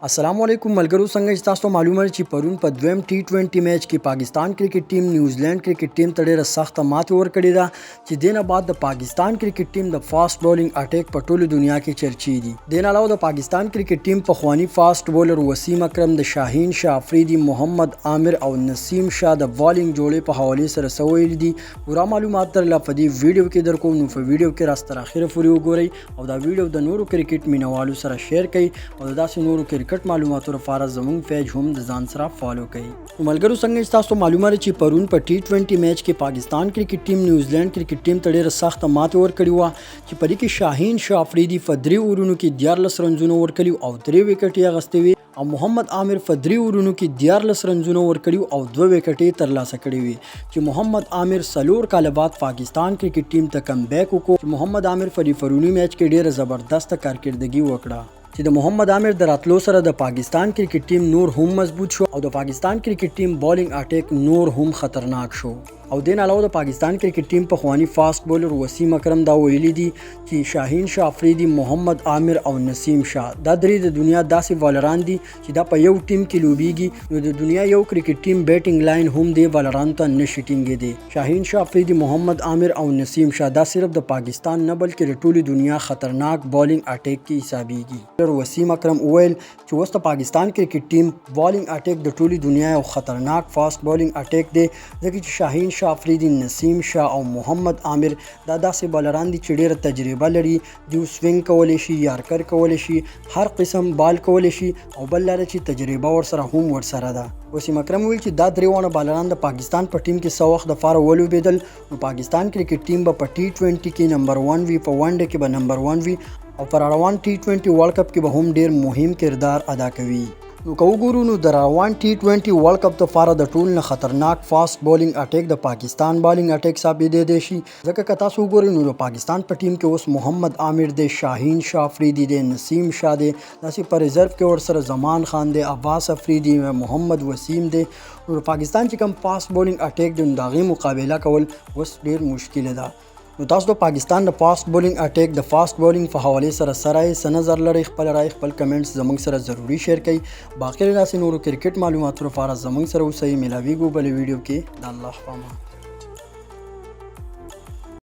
السلام علیکم ملګرو، څنګه چې تاسو معلومه چې پرون په دویم ټي 20 میچ کې پاکستان کرکټ ټیم نیوزیلند کرکټ ټیم ته ډیره سخته ماتې ورکړې ده چې دینه بعد د پاکستان کرکټ ټیم د فاست بولینګ اٹیک په ټوله دنیا کې چرچی دي. دین علاوه د پاکستان کرکټ ټیم په خوانی فاست بولر وسیم اکرم، د شاهین شاه افریدي، محمد عامر او نسیم شاه د بالینګ جوړې په حواله سره سویل دي. ورا معلومات تر لا په دې ویډیو کې درکوم، نو په ویډیو کې راستر اخیره پورې وګورئ او دا ویډیو د نورو کرکټ مینوالو سره شیر کړئ او داسې نورو کرکټ معلوماتو لپاره زموږ پیج هم د ځان سره فالو کړئ. ملګرو، څنګه چې تاسو معلومه چې پرون په ټي 20 میچ کې پاکستان کرکټ ټیم نیوزیلند کرکټ ټیم ته ډیره سخته ماتې ورکړې وه چې په دې کې شاهین شاه افریدي په 3 اورونو کې 14 رنزونه ورکړي او 3 وکټې اخیستې وي او محمد عامر په 3 اورونو کې 14 رنزونه ورکړي او 2 وکټې ترلاسه کړې وي چې محمد عامر سلور کال بعد پاکستان کرکټ ټیم ته کم بیک وکړ. محمد عامر په پرونی میچ کې ډیره زبردست کارکردګي وکړه چې د محمد عامر د راتلو سره د پاکستان کرکټ ټیم نور هم مضبوط شو او د پاکستان کرکټ ټیم بالینګ اٹیک نور هم خطرناک شو. او دین علاوه د پاکستان کرکټ ټیم په خوانی فاست بولر وسیم اکرم دا ویلي دي چې شاهین شاه افریدي، محمد عامر او نسیم شاه دا درې د دنیا داسې بالران دي چې دا په یو ټیم کې لوبيږي، نو د دنیا یو کرکټ ټیم بیټینګ لاین هم دی بالران ته نشي ټینګېدی. شاهین شاه افریدي، محمد عامر او نسیم شاه دا صرف د پاکستان نه بلکې د ټولې دنیا خطرناک بالینګ اٹیک کې حسابيږي. وسیم اکرم وویل چې اوس د پاکستان کرکټ ټیم بالینګ اٹیک د ټولې دنیا یو خطرناک فاست بالینګ اٹیک دی، ځکه چې شاهین شاه افریدي، نسیم شاه او محمد عامر دا داسې بالران دي چې ډیره تجربه لري. دوی سوینګ کولی شي، یارکر کولی شي، هر قسم بال کولی شي او بل لاره چې تجربه ورسره هم ورسره ده. وسیم اکرم ویل چې دا درېونه بالران د پاکستان په ټیم کې څه وخت دپاره ولوبېدل، نو پاکستان کرکټ ټیم به په ټي 20 کې نمبر 1 وي، په ون ډے کې به نمبر 1 وي او پر روان ټي 20 ورلد کپ کې به هم ډیر مهم کردار ادا کوي. نو که وګورو نو د روان ټي 20 ورلد کپ لپاره د ټول نه خطرناک فاست بالینګ اٹیک د پاکستان بالینګ اٹیک ثابت دی شي، ځکه که تاسو وګورئ نو د پاکستان په ټیم کې اوس محمد عامر دی، شاهین شاه افریدي دی، نسیم شاه دی، داسې په ریزرو کې ورسره زمان خان دی، عباس افریدي، محمد وسیم دی. نو پاکستان چې کوم فاست بالینګ اٹیک دی نو د هغې مقابله کول اوس ډیر مشکل ده. نو تاسو د پاکستان د فاست بولینګ اٹیک د فاست بولینګ په حواله سره څه نظر لرئ؟ خپل رائے، خپل کمنټس زموږ سره ضروری شیر کړئ. باقي داسې نورو کرکټ معلوماتو لپاره زموږ سره اوسئ. ملاویږو بل ویډیو کې. د الله پامان.